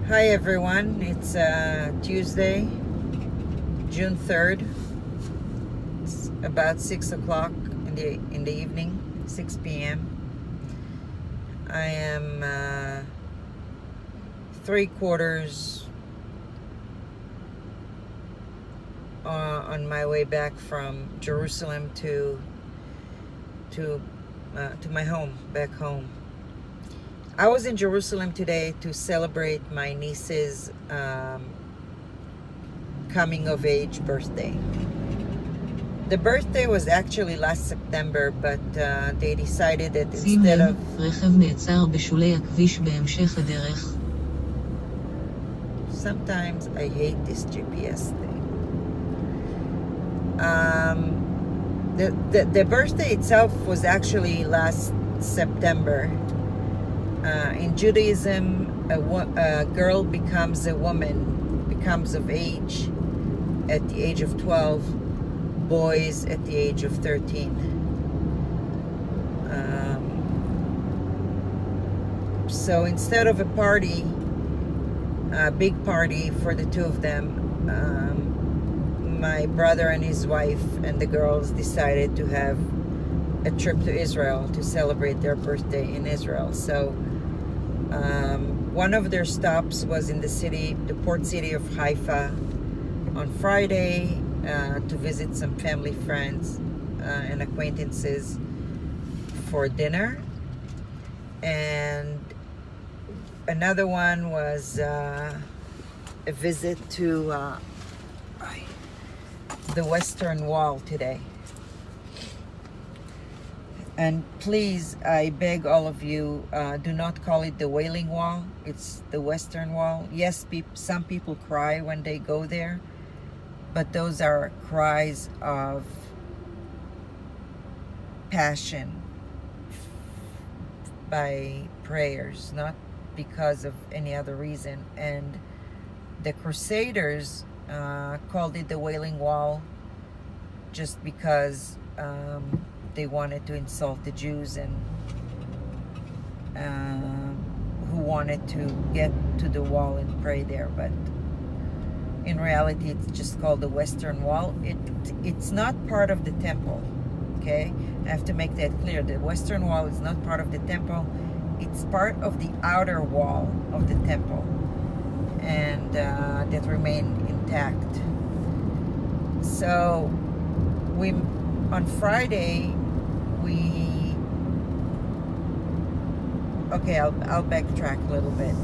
Hi everyone, it's Tuesday, June 3rd. It's about 6 o'clock in the evening, 6 p.m. I am 3/4 on my way back from Jerusalem to my home, back home. I was in Jerusalem today to celebrate my niece's coming of age birthday. The birthday was actually last September, but they decided that instead of... Sometimes I hate this GPS thing. The birthday itself was actually last September. In Judaism, a girl becomes a woman, becomes of age at the age of 12, boys at the age of 13. So instead of a party, a big party for the two of them, my brother and his wife and the girls decided to have a trip to Israel to celebrate their birthday in Israel. So one of their stops was in the port city of Haifa on Friday to visit some family, friends, and acquaintances for dinner. And another one was a visit to the Western Wall today. And please, I beg all of you, do not call it the Wailing Wall. It's the Western Wall. Yes, some people cry when they go there, but those are cries of passion by prayers, not because of any other reason. And the Crusaders called it the Wailing Wall just because they wanted to insult the Jews and who wanted to get to the wall and pray there. But in reality, it's just called the Western Wall. It's not part of the temple, okay? I have to make that clear. The Western Wall is not part of the temple. It's part of the outer wall of the temple, and that remained intact. So on Friday, I'll backtrack a little bit.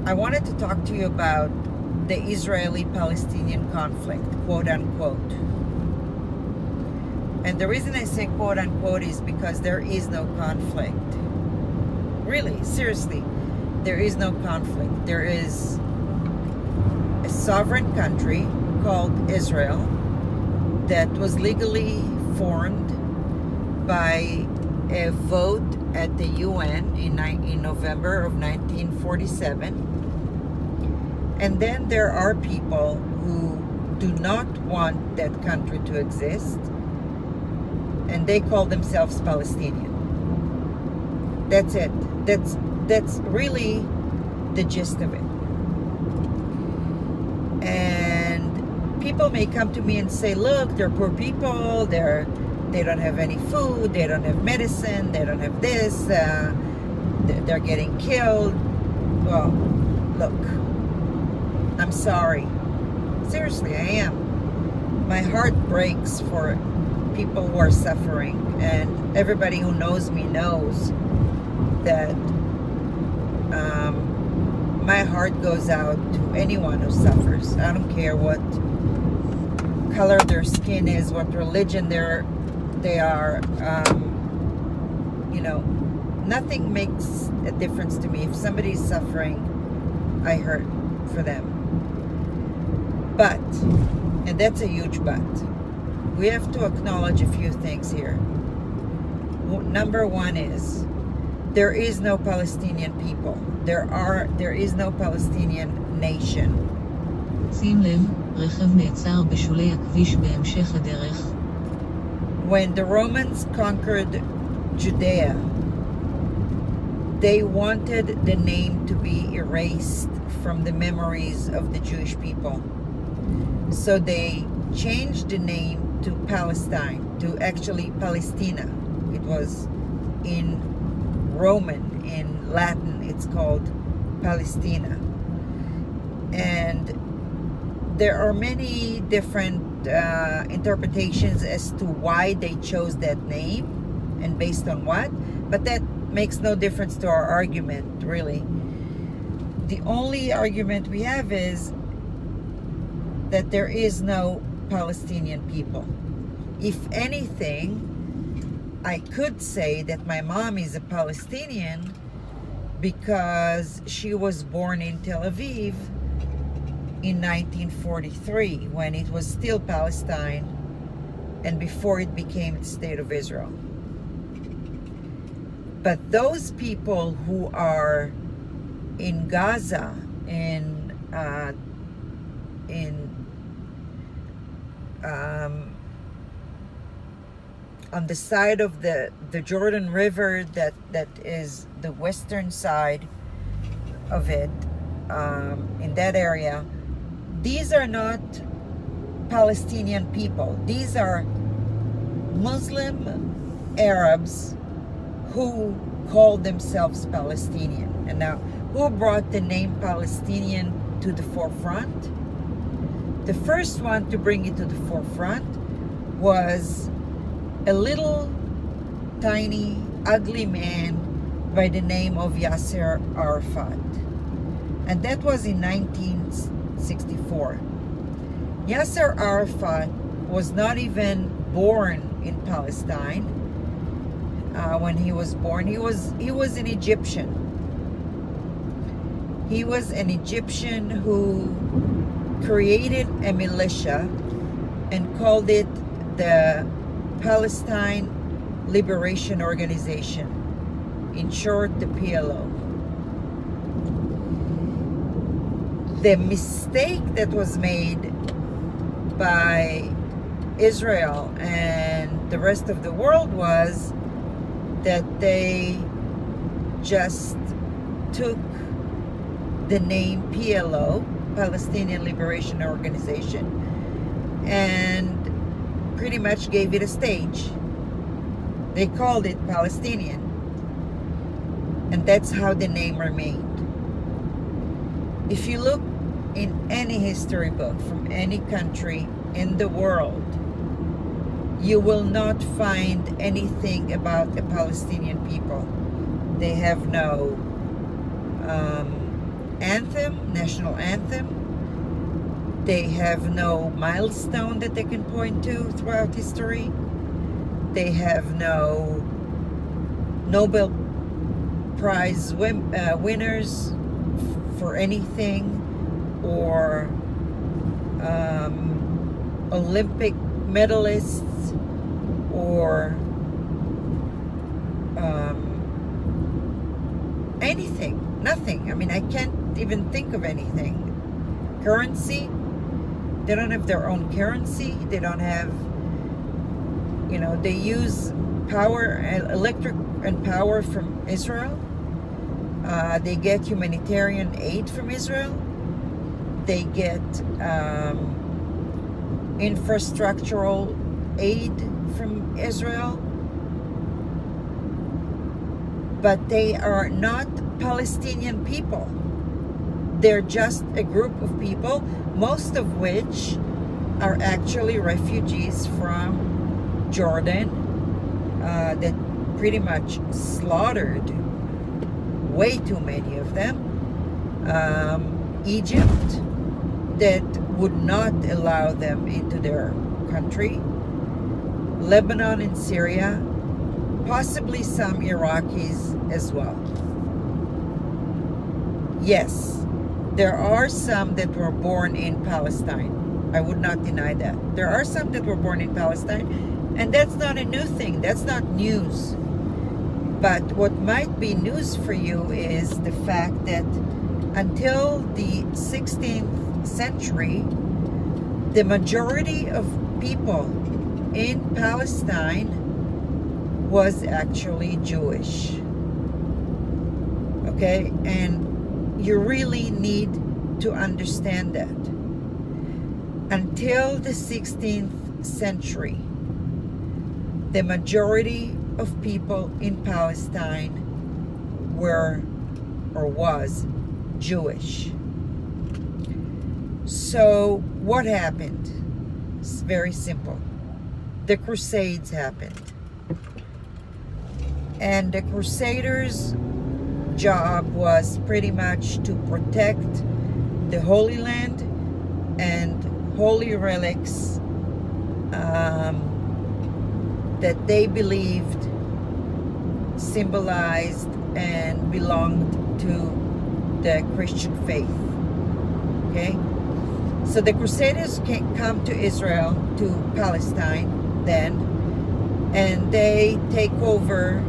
I wanted to talk to you about the Israeli-Palestinian conflict, quote unquote. And the reason I say quote unquote is because there is no conflict. Really, seriously, there is no conflict. There is a sovereign country called Israel that was legally formed by a vote at the UN in November of 1947. And then there are people who do not want that country to exist, and they call themselves Palestinian. That's it. That's really the gist of it. And people may come to me and say, look, they're poor people, they don't have any food, they don't have medicine, they don't have this, they're getting killed. Well, look, I'm sorry. Seriously, I am. My heart breaks for people who are suffering, and everybody who knows me knows that my heart goes out to anyone who suffers. I don't care what color their skin is, what religion they are, nothing makes a difference to me. If somebody's suffering, I hurt for them. But, and that's a huge but, we have to acknowledge a few things here. Number one is, there is no Palestinian people. There is no Palestinian nation. שים לב, רכב נעצר בשולי הכביש בהמשך הדרך. When the Romans conquered Judea, they wanted the name to be erased from the memories of the Jewish people. So they changed the name to Palestine, to actually Palestina. It was in Roman, in Latin, it's called Palestina. And there are many different interpretations as to why they chose that name and based on what, but that makes no difference to our argument, really. The only argument we have is that there is no Palestinian people. If anything, I could say that my mom is a Palestinian because she was born in Tel Aviv in 1943, when it was still Palestine and before it became the state of Israel. But those people who are in Gaza, on the side of the Jordan River, that is the western side of it, in that area, these are not Palestinian people. These are Muslim Arabs who call themselves Palestinian. And now, who brought the name Palestinian to the forefront? The first one to bring it to the forefront was a little tiny ugly man by the name of Yasser Arafat, and that was in 1964. Yasser Arafat was not even born in Palestine. When he was born, he was an Egyptian. He was an Egyptian who created a militia and called it the Palestine Liberation Organization, in short, the PLO. The mistake that was made by Israel and the rest of the world was that they just took the name PLO, Palestinian Liberation Organization, and pretty much gave it a stage. They called it Palestinian, and that's how the name remained. If you look in any history book from any country in the world, you will not find anything about the Palestinian people. They have no anthem, national anthem. They have no milestone that they can point to throughout history. They have no Nobel Prize winners for anything, or Olympic medalists, or anything, nothing. I mean, I can't even think of anything. Currency, they don't have their own currency. They don't have, they use power, electric and power from Israel. They get humanitarian aid from Israel. They get infrastructural aid from Israel. But they are not Palestinian people. They're just a group of people, most of which are actually refugees from Jordan, that pretty much slaughtered way too many of them. Egypt, that would not allow them into their country. Lebanon and Syria, possibly some Iraqis as well. Yes, there are some that were born in Palestine. I would not deny that. There are some that were born in Palestine, and that's not a new thing. That's not news. But what might be news for you is the fact that until the 16th century, the majority of people in Palestine was actually Jewish. Okay? And you really need to understand that. Until the 16th century, the majority of people in Palestine were or was Jewish. So what happened? It's very simple. The Crusades happened. And the Crusaders' job was pretty much to protect the Holy Land and holy relics that they believed symbolized and belonged to the Christian faith. Okay? So the Crusaders come to Israel, to Palestine then, and they take over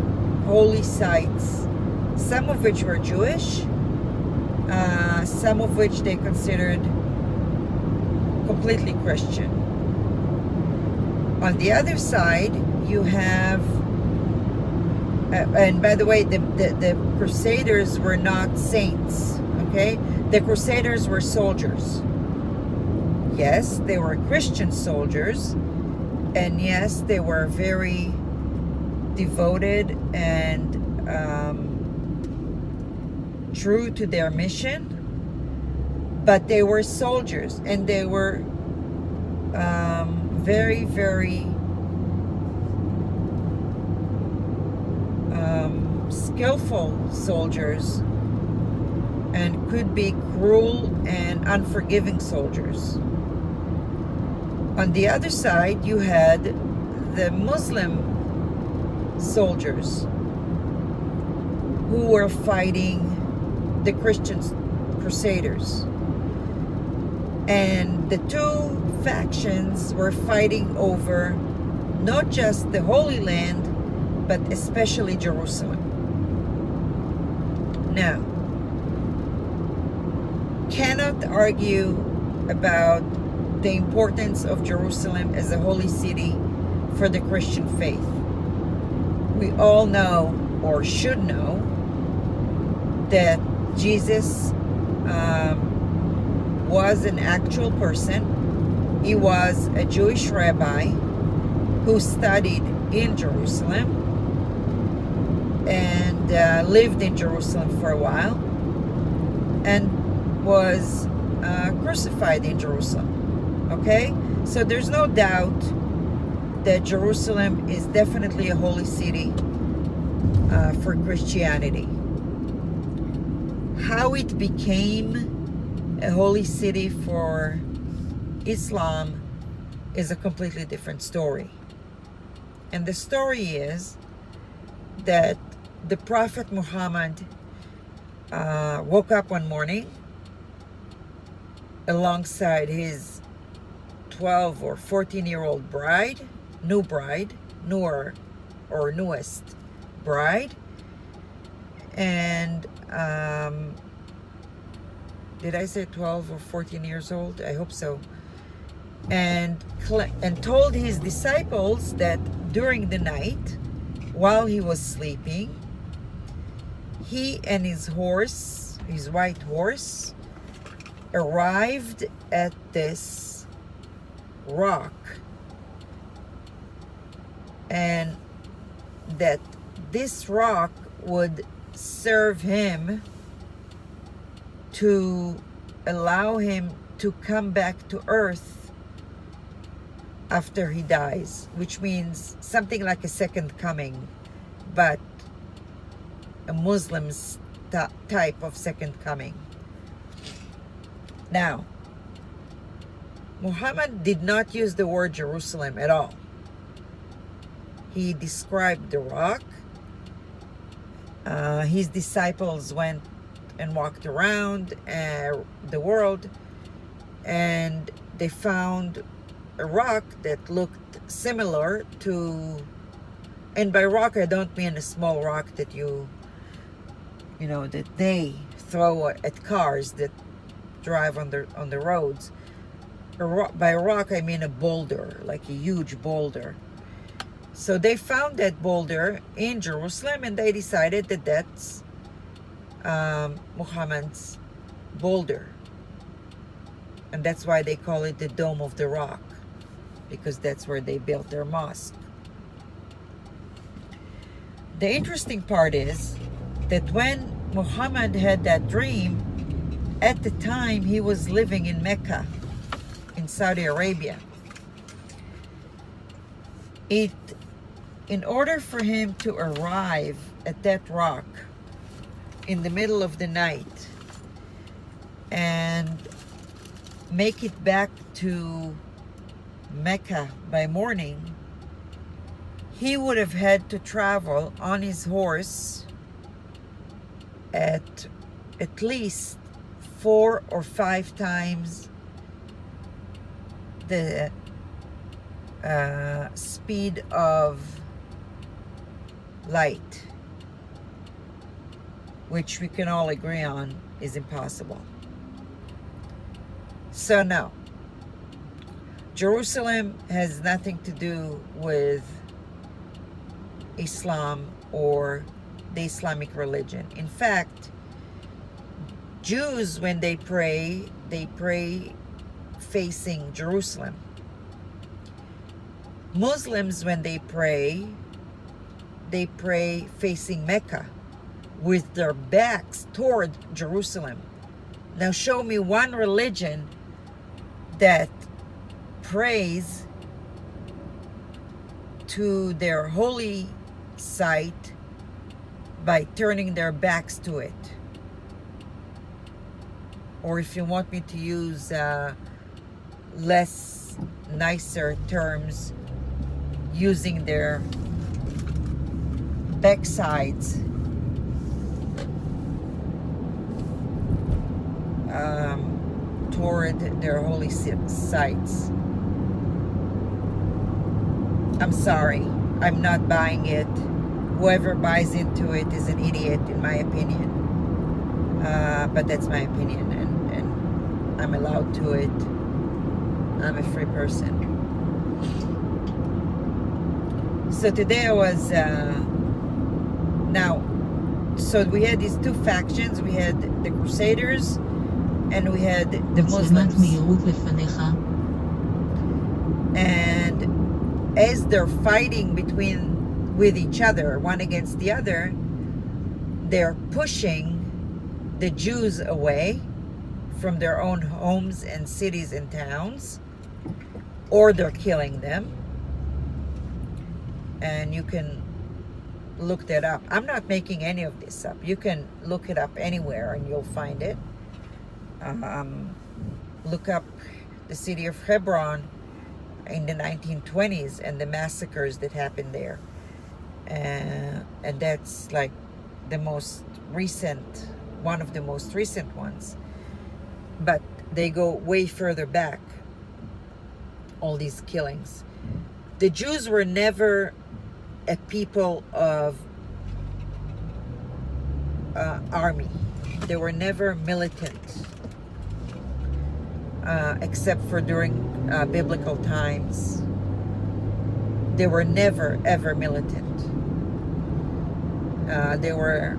holy sites, some of which were Jewish, some of which they considered completely Christian. On the other side, you have, and by the way, the Crusaders were not saints, okay? The Crusaders were soldiers. Yes, they were Christian soldiers, and yes, they were very devoted and true to their mission, but they were soldiers, and they were very, very skillful soldiers, and could be cruel and unforgiving soldiers. On the other side, you had the Muslim soldiers who were fighting the Christian Crusaders. And the two factions were fighting over not just the Holy Land, but especially Jerusalem. Now, cannot argue about the importance of Jerusalem as a holy city for the Christian faith. We all know, or should know, that Jesus was an actual person. He was a Jewish rabbi who studied in Jerusalem and lived in Jerusalem for a while, and was crucified in Jerusalem. Okay? So there's no doubt that Jerusalem is definitely a holy city for Christianity. How it became a holy city for Islam is a completely different story. And the story is that the Prophet Muhammad woke up one morning alongside his 12 or 14-year-old bride, newer or newest bride, and did I say 12 or 14 years old? I hope so. And told his disciples that during the night, while he was sleeping, he and his horse, his white horse, arrived at this rock, and that this rock would serve him to allow him to come back to earth after he dies, which means something like a second coming, but a Muslim's type of second coming. Now, Muhammad did not use the word Jerusalem at all. He described the rock. His disciples went and walked around the world, and they found a rock that looked similar to, and by rock I don't mean a small rock that that they throw at cars that drive on the roads. By rock I mean a boulder, like a huge boulder. So they found that boulder in Jerusalem, and they decided that that's Muhammad's boulder. And that's why they call it the Dome of the Rock, because that's where they built their mosque. The interesting part is that when Muhammad had that dream, at the time he was living in Mecca, in Saudi Arabia. In order for him to arrive at that rock in the middle of the night and make it back to Mecca by morning, he would have had to travel on his horse at least 4 or 5 times the speed of light, which we can all agree on is impossible. So no, Jerusalem has nothing to do with Islam or the Islamic religion. In fact, Jews, when they pray facing Jerusalem. Muslims, when they pray facing Mecca with their backs toward Jerusalem. Now show me one religion that prays to their holy site by turning their backs to it. Or if you want me to use less nicer terms, using their backsides toward their holy sites. I'm sorry, I'm not buying it. Whoever buys into it is an idiot, in my opinion. But that's my opinion, and I'm allowed to it. I'm a free person. So today I was so we had these two factions. We had the Crusaders and we had the Muslims. And as they're fighting with each other, one against the other, they're pushing the Jews away from their own homes and cities and towns, or they're killing them. And you can look that up. I'm not making any of this up. You can look it up anywhere and you'll find it. Look up the city of Hebron in the 1920s and the massacres that happened there. And that's like the most recent, one of the most recent ones. But they go way further back, all these killings. The Jews were never a people of army. They were never militant, except for during biblical times. They were never, ever militant. They were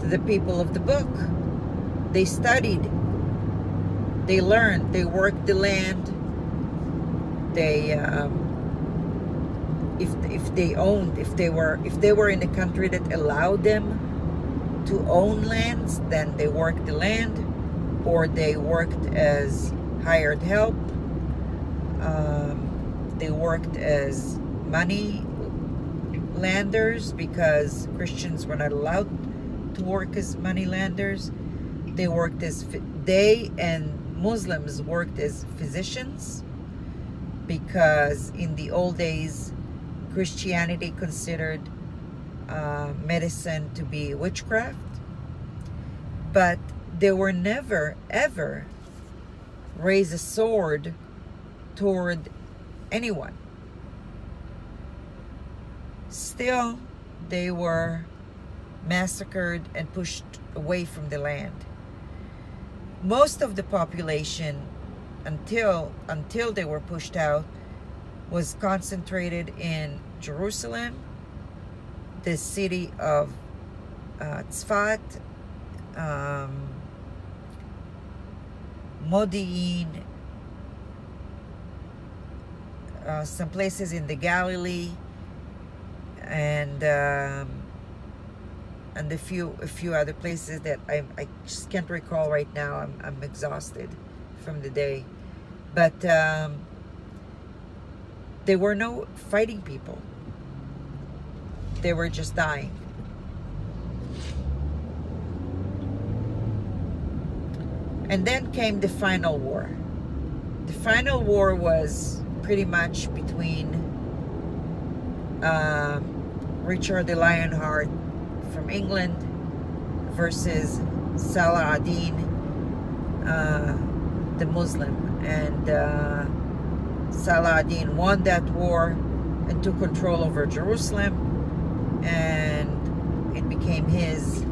the people of the book. They studied, they learned, they worked the land. They if they were in a country that allowed them to own lands, then they worked the land, or they worked as hired help. They worked as money landers because Christians were not allowed to work as money landers. They and Muslims worked as physicians, because in the old days Christianity considered medicine to be witchcraft, but they were never ever raise a sword toward anyone. Still, they were massacred and pushed away from the land. Most of the population, until they were pushed out, was concentrated in Jerusalem, the city of Tzfat, Modi'in, some places in the Galilee, and a few other places that I just can't recall right now. I'm exhausted from the day, but there were no fighting people. They were just dying. And then came the final war. The final war was pretty much between Richard the Lionheart from England versus Salah ad-Din, the Muslim. And Salah ad-Din won that war and took control over Jerusalem, and it became his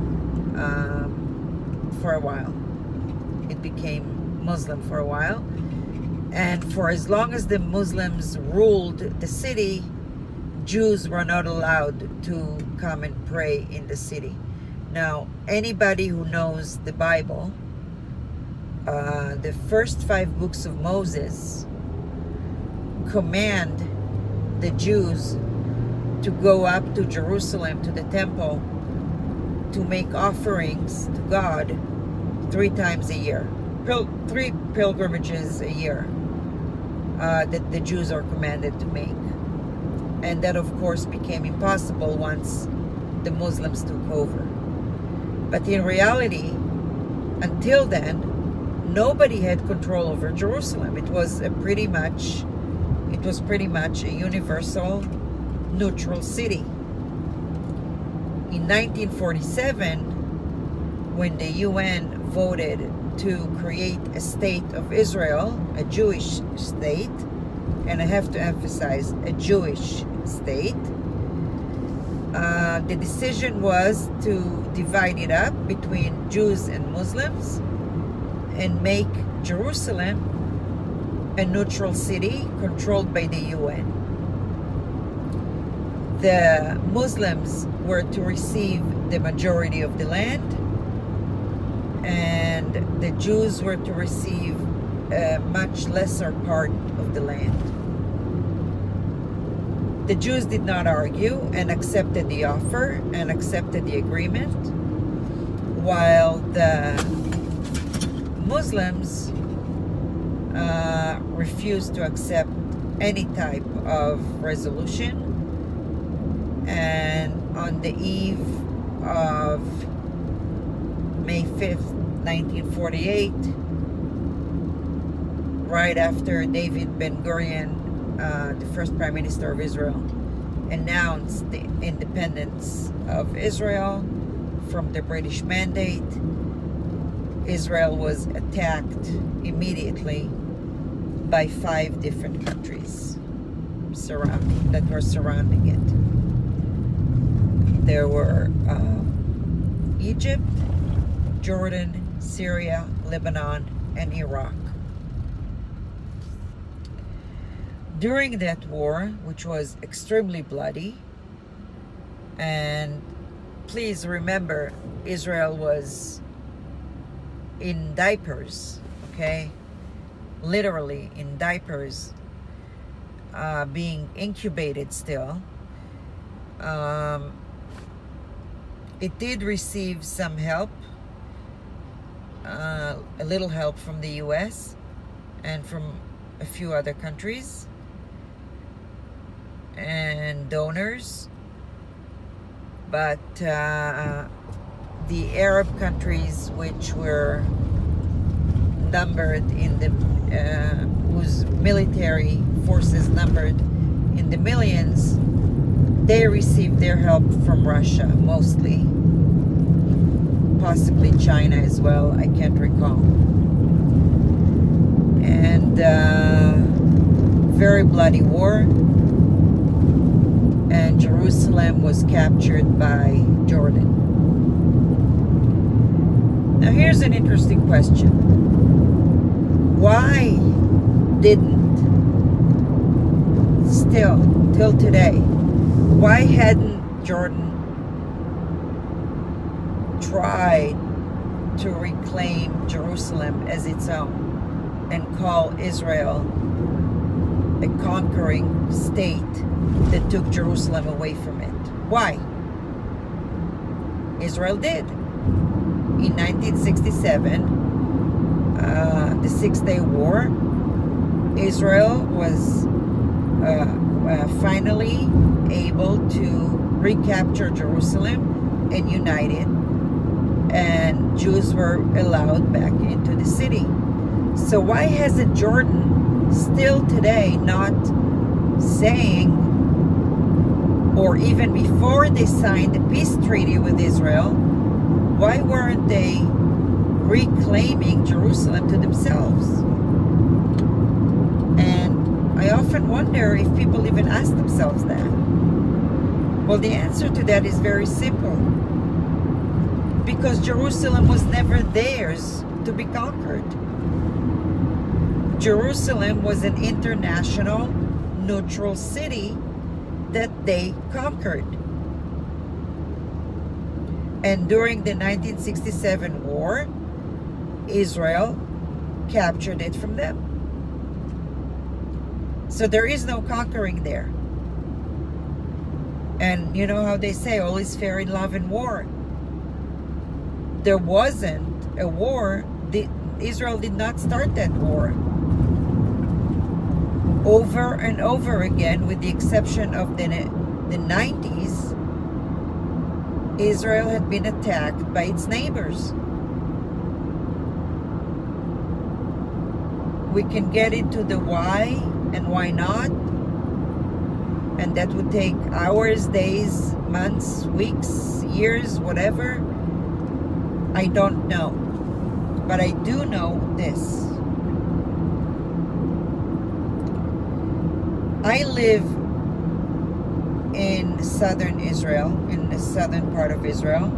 for a while. It became Muslim for a while, and for as long as the Muslims ruled the city, Jews were not allowed to come and pray in the city. Now, anybody who knows the Bible, the first 5 books of Moses command the Jews to go up to Jerusalem, to the temple, to make offerings to God 3 times a year. 3 pilgrimages a year that the Jews are commanded to make. And that, of course, became impossible once the Muslims took over. But in reality, until then, nobody had control over Jerusalem. It was pretty much a universal neutral city. In 1947, when the UN voted to create a state of Israel, a Jewish state, and I have to emphasize, a Jewish state, the decision was to divide it up between Jews and Muslims and make Jerusalem a neutral city controlled by the UN. The Muslims were to receive the majority of the land, and the Jews were to receive a much lesser part of the land. The Jews did not argue and accepted the offer and accepted the agreement, while the Muslims refused to accept any type of resolution. And on the eve of May 5th, 1948, right after David Ben-Gurion, the first Prime Minister of Israel, announced the independence of Israel from the British Mandate, Israel was attacked immediately by 5 different countries that were surrounding it. There were Egypt, Jordan, Syria, Lebanon, and Iraq. During that war, which was extremely bloody, and please remember, Israel was in diapers, okay? Literally in diapers, being incubated still. It did receive some help, a little help from the US and from a few other countries and donors, but the Arab countries, which were numbered in the whose military forces numbered in the millions, they received their help from Russia mostly, possibly China as well, I can't recall. And very bloody war, and Jerusalem was captured by Jordan. Now here's an interesting question. Why didn't, still till today, why hadn't Jordan tried to reclaim Jerusalem as its own and call Israel a conquering state that took Jerusalem away from it. Why? Israel did. In 1967, the Six-Day War, Israel was finally able to recapture Jerusalem and unite it, and Jews were allowed back into the city. So why hasn't Jordan still today not saying, or even before they signed the peace treaty with Israel, why weren't they reclaiming Jerusalem to themselves? And I often wonder if people even ask themselves that. Well, the answer to that is very simple. Because Jerusalem was never theirs to be conquered. Jerusalem was an international, neutral city that they conquered. And during the 1967 war, Israel captured it from them. So there is no conquering there. And you know how they say, all is fair in love and war. There wasn't a war. Israel did not start that war. Over and over again, with the exception of the 90s, Israel had been attacked by its neighbors. We can get into the why and why not, and that would take hours, days, months, weeks, years, whatever. I don't know. But I do know this. I live in southern Israel, in the southern part of Israel,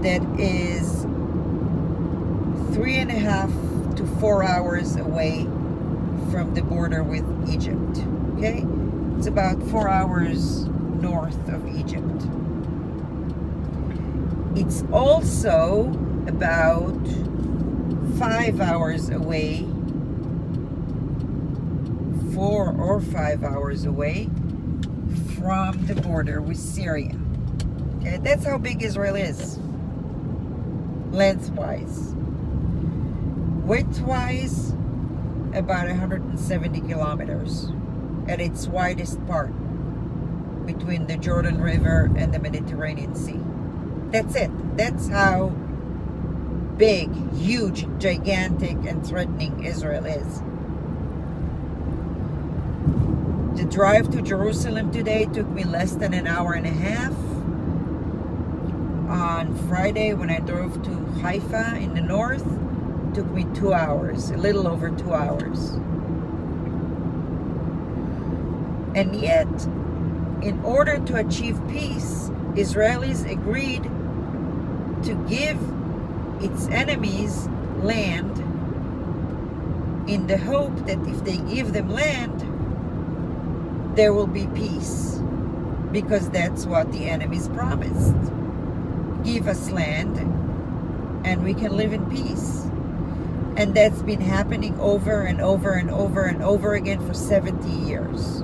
that is 3.5 to 4 hours away from the border with Egypt. Okay? It's about 4 hours north of Egypt. It's also about 5 hours away, 4 or 5 hours away from the border with Syria. Okay, that's how big Israel is, lengthwise. Widthwise, about 170 kilometers at its widest part between the Jordan River and the Mediterranean Sea. That's it. That's how big, huge, gigantic, and threatening Israel is. The drive to Jerusalem today took me less than an hour and a half. On Friday, when I drove to Haifa in the north, it took me 2 hours, a little over 2 hours. And yet, in order to achieve peace, Israelis agreed to give its enemies land in the hope that if they give them land, there will be peace, because that's what the enemies promised. Give us land and we can live in peace. And that's been happening over and over and over and over again for 70 years.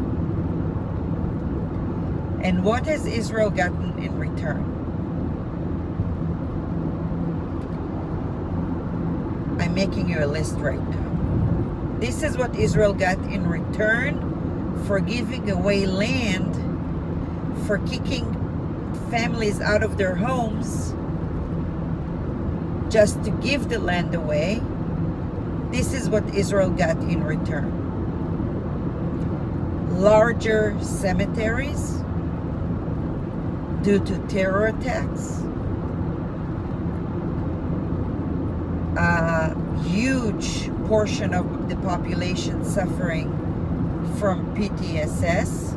And what has Israel gotten in return? I'm making you a list right now. This is what Israel got in return for giving away land, for kicking families out of their homes just to give the land away. This is what Israel got in return. Larger cemeteries due to terror attacks, a huge portion of the population suffering from PTSS,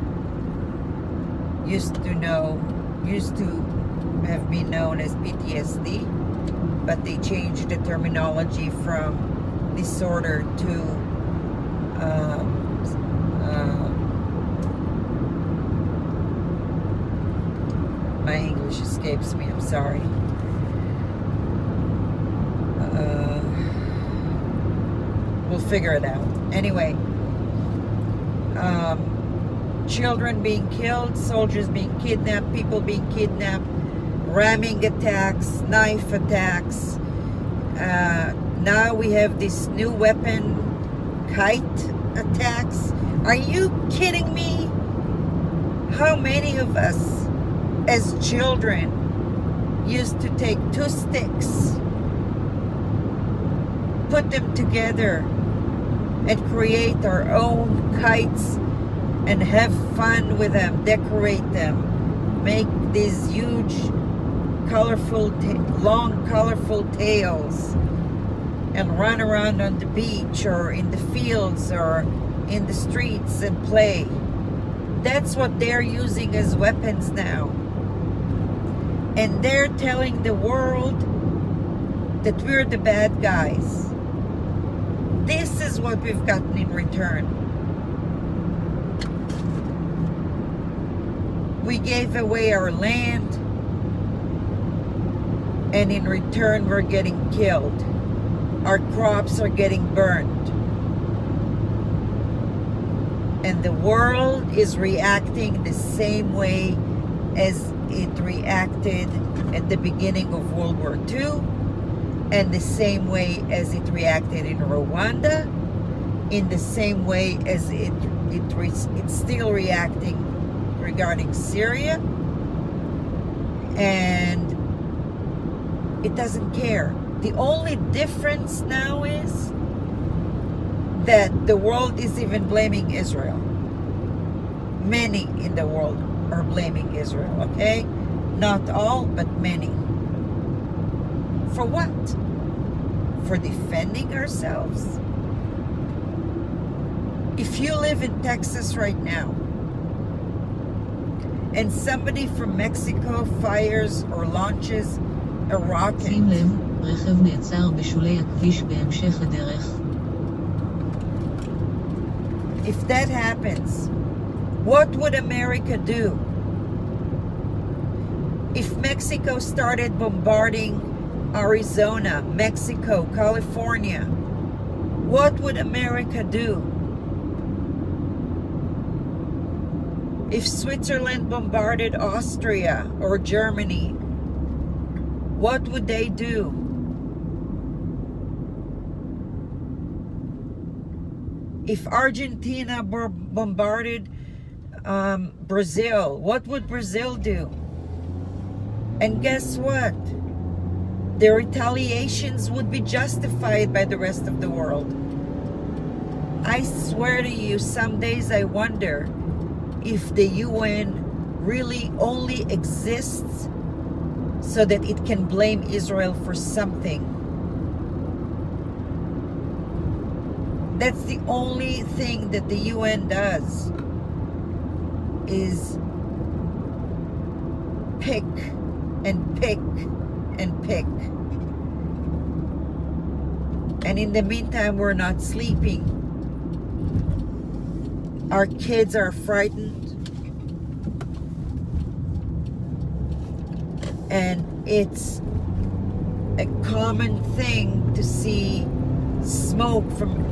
used to have been known as PTSD, but they changed the terminology from disorder to my English escapes me, I'm sorry. We'll figure it out. Anyway, children being killed, soldiers being kidnapped, people being kidnapped, ramming attacks, knife attacks. Now we have this new weapon, kite attacks. Are you kidding me? How many of us as children used to take two sticks, put them together, and create our own kites and have fun with them, decorate them, make these huge, colorful, long, colorful tails, and run around on the beach or in the fields or in the streets and play. That's what they're using as weapons now. And they're telling the world that we're the bad guys. This is what we've gotten in return. We gave away our land, and in return we're getting killed. Our crops are getting burned. And the world is reacting the same way as it reacted at the beginning of World War II, and the same way as it reacted in Rwanda, in the same way as it's still reacting regarding Syria, and it doesn't care. The only difference now is that the world is even blaming Israel. Many in the world are blaming Israel, okay? Not all, but many. For what? For defending ourselves? If you live in Texas right now, and somebody from Mexico fires or launches a rocket, שים לב, רכב נעצר בשולי הכביש בהמשך הדרך. if that happens, what would America do? If Mexico started bombarding Arizona, Mexico, California, what would America do? If Switzerland bombarded Austria or Germany, what would they do? If Argentina bombarded Brazil, what would Brazil do? And guess what? Their retaliations would be justified by the rest of the world. I swear to you, some days I wonder if the UN really only exists so that it can blame Israel for something. That's the only thing that the UN does, is pick and pick and pick. And in the meantime, we're not sleeping. Our kids are frightened. And it's a common thing to see smoke from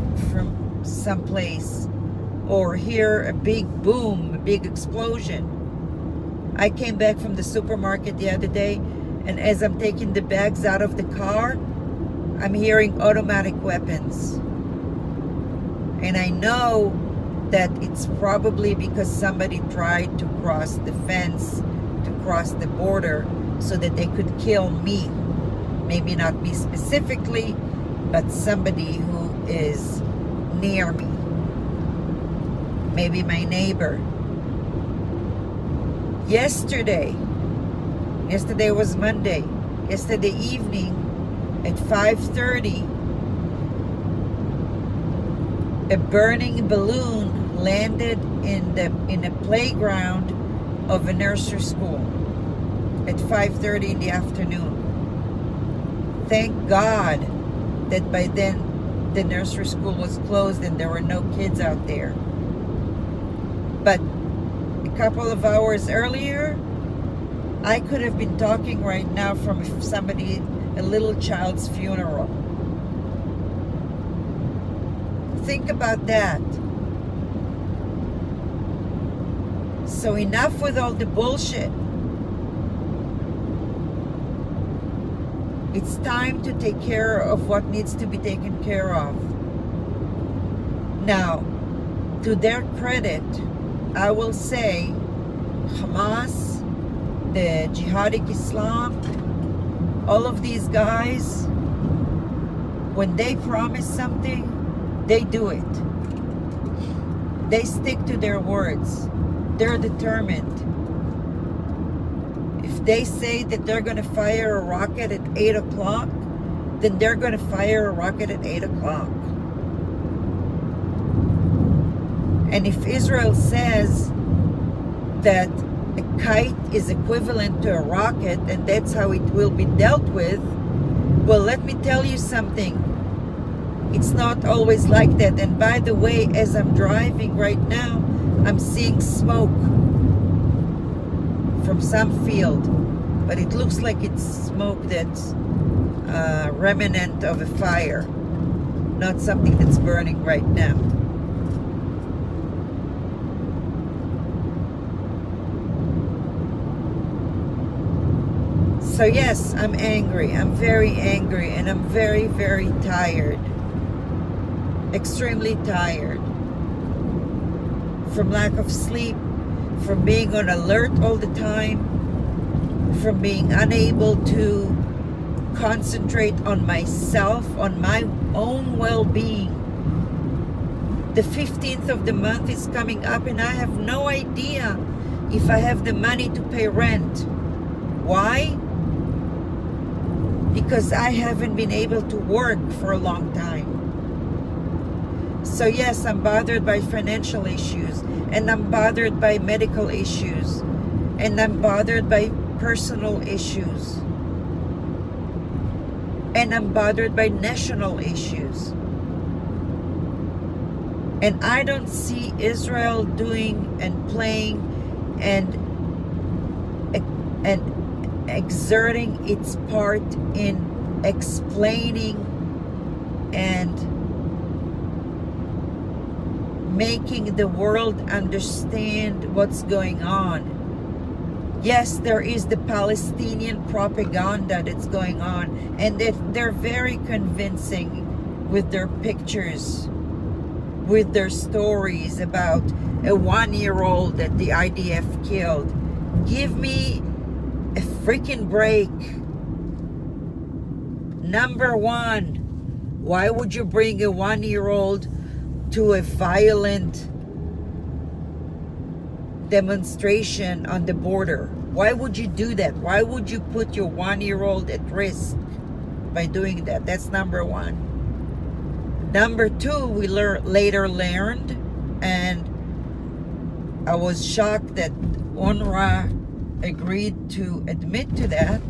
someplace or hear a big boom, a big explosion. I came back from the supermarket the other day, and as I'm taking the bags out of the car, I'm hearing automatic weapons. And I know that it's probably because somebody tried to cross the fence, to cross the border, so that they could kill me. Maybe not me specifically, but somebody who is near me. Maybe my neighbor. Yesterday was Monday. Yesterday evening at 5:30, a burning balloon landed in a playground of a nursery school at 5:30 in the afternoon. Thank God that by then the nursery school was closed and there were no kids out there. But a couple of hours earlier, I could have been talking right now from a little child's funeral. Think about that. So enough with all the bullshit. It's time to take care of what needs to be taken care of. Now, to their credit, I will say Hamas, the Jihadic Islam, all of these guys, when they promise something, they do it. They stick to their words. They're determined. If they say that they're going to fire a rocket at 8 o'clock, then they're going to fire a rocket at 8 o'clock. And if Israel says that a kite is equivalent to a rocket and that's how it will be dealt with, well, let me tell you something. It's not always like that. And by the way, as I'm driving right now, I'm seeing smoke from some field, but it looks like it's smoke that's remnant of a fire, not something that's burning right now. So yes, I'm angry. I'm very angry, and I'm very, very tired. Extremely tired. From lack of sleep, from being on alert all the time, from being unable to concentrate on myself, on my own well-being. The 15th of the month is coming up, and I have no idea if I have the money to pay rent. Why? Because I haven't been able to work for a long time. So yes, I'm bothered by financial issues, and I'm bothered by medical issues, and I'm bothered by personal issues, and I'm bothered by national issues. And I don't see Israel doing and playing and exerting its part in explaining and making the world understand what's going on. Yes, there is the Palestinian propaganda that's going on, and they're very convincing with their pictures, with their stories about a 1-year-old that the IDF killed. Give me a freaking break. Number one, why would you bring a 1-year-old to a violent demonstration on the border? Why would you do that? Why would you put your 1-year-old at risk by doing that? That's number one. Number two, we later learned, and I was shocked that UNRWA agreed to admit to that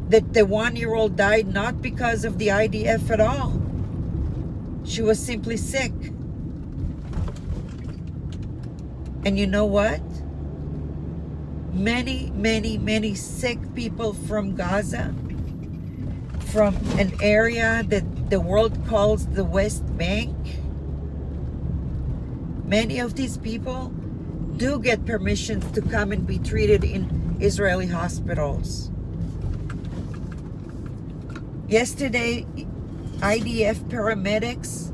the 1-year-old died not because of the IDF at all. She was simply sick. And you know what? Many, many, many sick people from Gaza, from an area that the world calls the West Bank, many of these people do get permissions to come and be treated in Israeli hospitals. Yesterday, IDF paramedics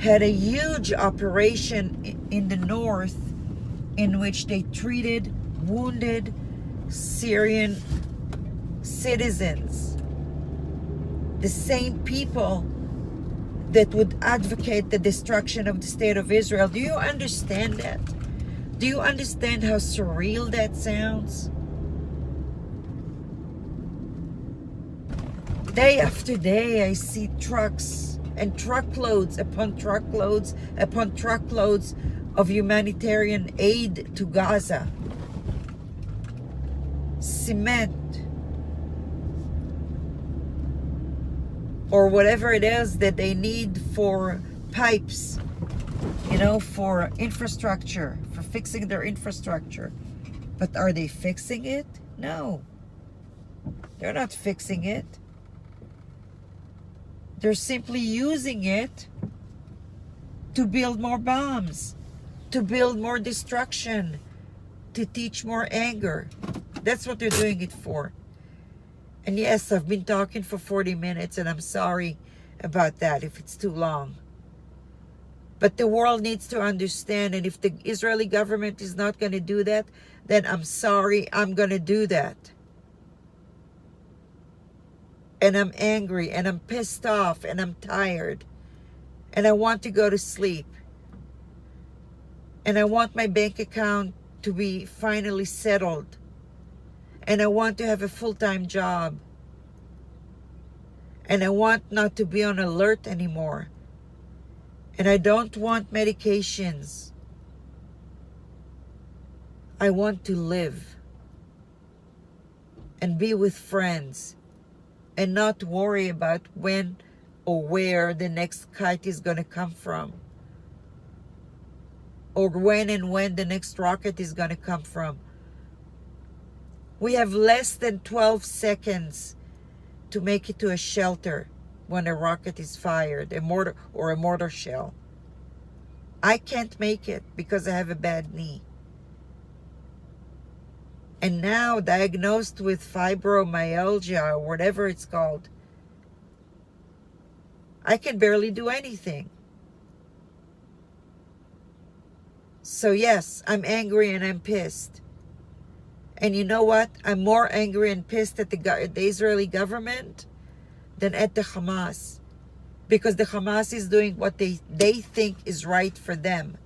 had a huge operation in the north in which they treated wounded Syrian citizens. The same people that would advocate the destruction of the state of Israel. Do you understand that? Do you understand how surreal that sounds? Day after day, I see trucks and truckloads upon truckloads upon truckloads of humanitarian aid to Gaza. Cement, or whatever it is that they need for pipes, for infrastructure, for fixing their infrastructure. But are they fixing it? No. They're not fixing it. They're simply using it to build more bombs, to build more destruction, to teach more anger. That's what they're doing it for. And yes, I've been talking for 40 minutes, and I'm sorry about that if it's too long. But the world needs to understand, and if the Israeli government is not going to do that, then I'm sorry, I'm going to do that. And I'm angry, and I'm pissed off, and I'm tired, and I want to go to sleep. And I want my bank account to be finally settled. And I want to have a full-time job. And I want not to be on alert anymore. And I don't want medications. I want to live and be with friends and not worry about when or where the next kite is going to come from, or when the next rocket is going to come from. We have less than 12 seconds to make it to a shelter when a rocket is fired, a mortar shell. I can't make it because I have a bad knee. And now diagnosed with fibromyalgia, or whatever it's called, I can barely do anything. So yes, I'm angry and I'm pissed. And you know what? I'm more angry and pissed at the Israeli government than at the Hamas. Because the Hamas is doing what they think is right for them.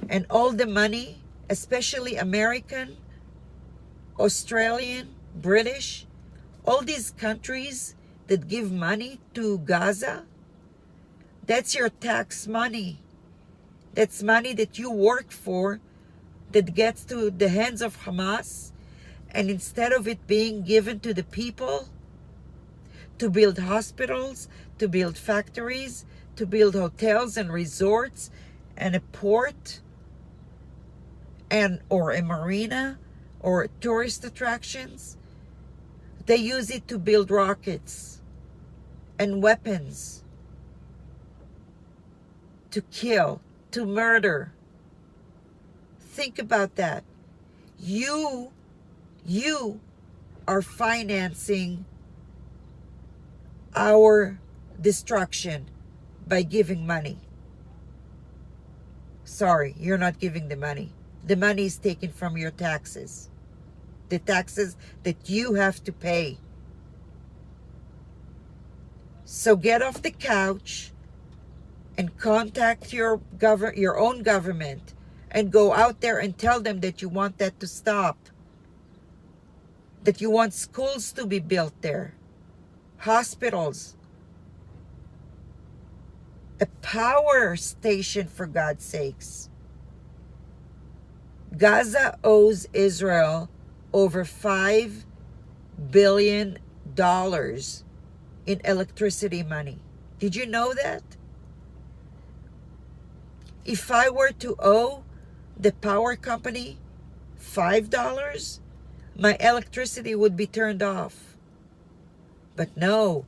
And all the money, especially American, Australian, British, all these countries that give money to Gaza, that's your tax money. That's money that you work for that gets to the hands of Hamas. And instead of it being given to the people to build hospitals, to build factories, to build hotels and resorts and a port or a marina or tourist attractions, they use it to build rockets and weapons to kill, to murder. Think about that. You are financing our destruction by giving money. Sorry, you're not giving the money. The money is taken from your taxes. The taxes that you have to pay. So get off the couch and contact your own government and go out there and tell them that you want that to stop. That you want schools to be built there. Hospitals. A power station, for God's sakes. Gaza owes Israel over $5 billion in electricity money. Did you know that? If I were to owe the power company $5, my electricity would be turned off. But no,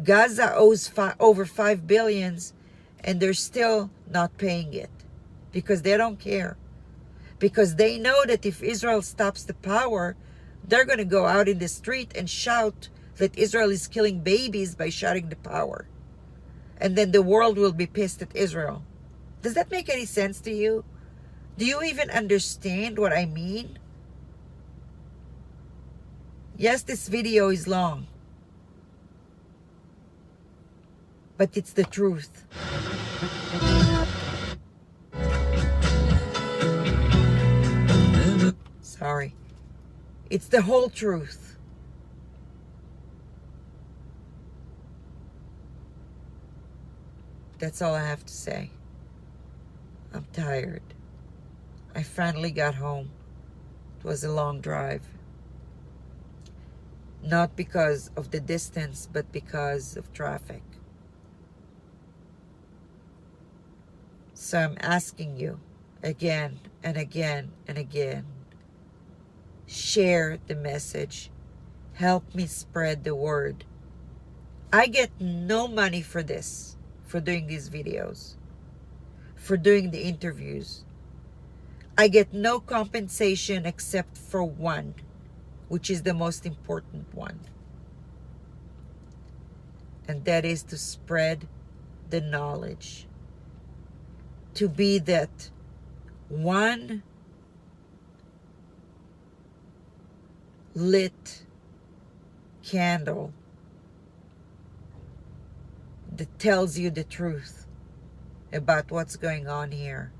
Gaza owes over $5 billion, and they're still not paying it because they don't care. Because they know that if Israel stops the power, they're going to go out in the street and shout that Israel is killing babies by shutting the power. And then the world will be pissed at Israel. Does that make any sense to you? Do you even understand what I mean? Yes, this video is long. But it's the truth. Sorry. It's the whole truth. That's all I have to say. I'm tired. I finally got home. It was a long drive. Not because of the distance, but because of traffic. So I'm asking you again and again and again. share the message. Help me spread the word. I get no money for this, for doing these videos, for doing the interviews. I get no compensation except for one, which is the most important one. And that is to spread the knowledge. To be that one lit candle that tells you the truth about what's going on here.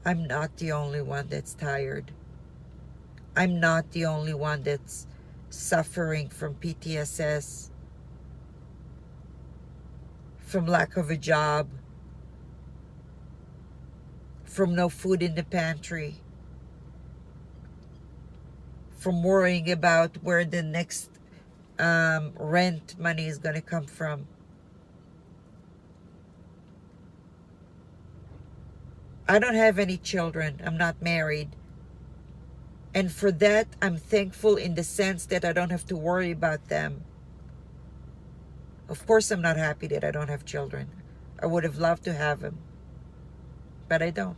I'm not the only one that's tired. I'm not the only one that's suffering from PTSS, from lack of a job, from no food in the pantry, from worrying about where the next rent money is going to come from. I don't have any children. I'm not married. And for that, I'm thankful in the sense that I don't have to worry about them. Of course, I'm not happy that I don't have children. I would have loved to have them. But I don't.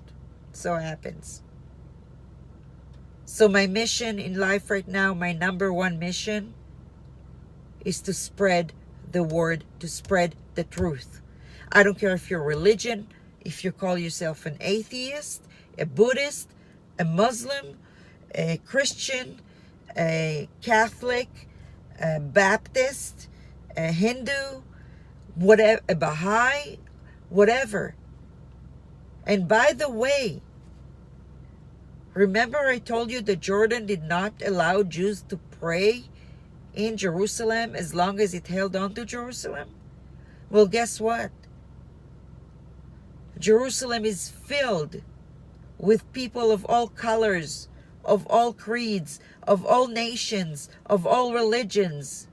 So happens. So my mission in life right now, my number one mission, is to spread the word, to spread the truth. I don't care if you're religion, if you call yourself an atheist, a Buddhist, a Muslim, a Christian, a Catholic, a Baptist, a Hindu, whatever, a Baha'i, whatever. And by the way, remember I told you that Jordan did not allow Jews to pray in Jerusalem as long as it held on to Jerusalem? Well, guess what? Jerusalem is filled with people of all colors, of all creeds, of all nations, of all religions.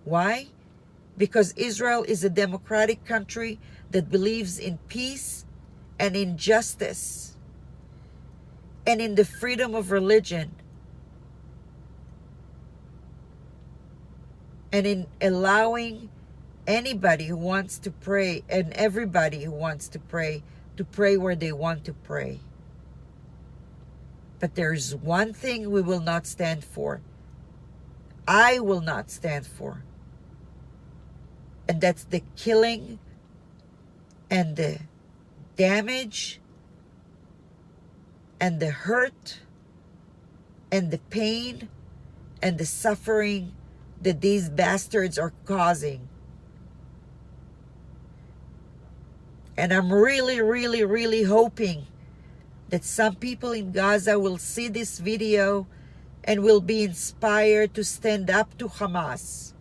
Why? Because Israel is a democratic country that believes in peace and in justice and in the freedom of religion and in allowing anybody who wants to pray and everybody who wants to pray where they want to pray. But there's one thing we will not stand for. I will not stand for. And that's the killing and the damage and the hurt and the pain and the suffering that these bastards are causing. And I'm really, really, really hoping that some people in Gaza will see this video and will be inspired to stand up to Hamas.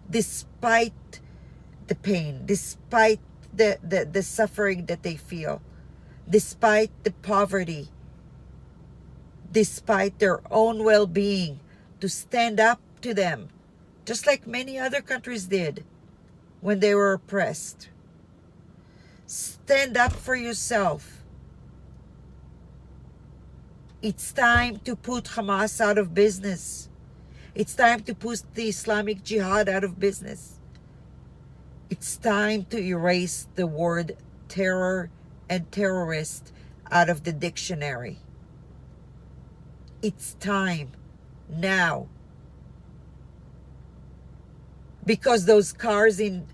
Despite the pain, despite the suffering that they feel, despite the poverty, despite their own well-being, to stand up to them, just like many other countries did when they were oppressed. Stand up for yourself. It's time to put Hamas out of business. It's time to put the Islamic Jihad out of business. It's time to erase the word terror and terrorist out of the dictionary. It's time now. Because those cars in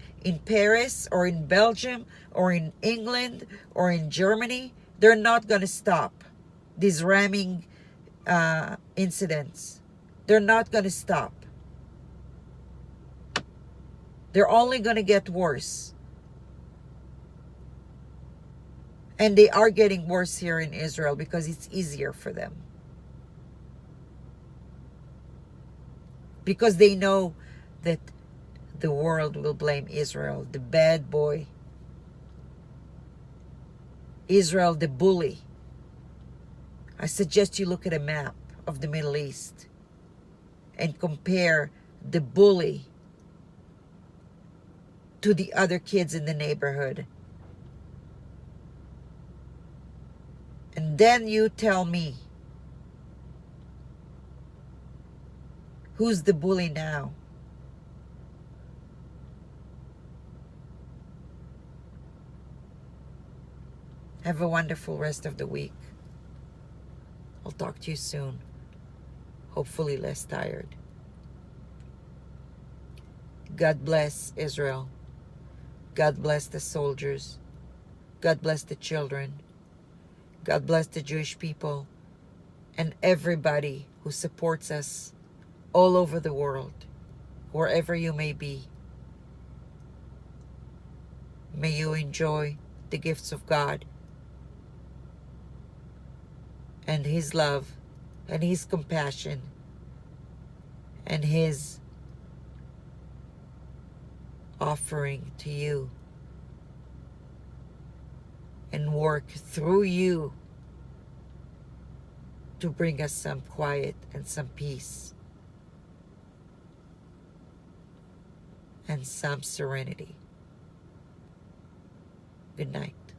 Paris or in Belgium or in England or in Germany, they're not going to stop. These ramming incidents, they're not going to stop. They're only going to get worse. And they are getting worse here in Israel because it's easier for them. Because they know that the world will blame Israel, the bad boy. Israel, the bully. I suggest you look at a map of the Middle East and compare the bully to the other kids in the neighborhood. And Then you tell me, who's the bully now? Have a wonderful rest of the week. I'll talk to you soon. Hopefully less tired. God bless Israel. God bless the soldiers. God bless the children. God bless the Jewish people and everybody who supports us all over the world, wherever you may be. May you enjoy the gifts of God and His love and His compassion and His offering to you, and work through you to bring us some quiet and some peace and some serenity. Good night.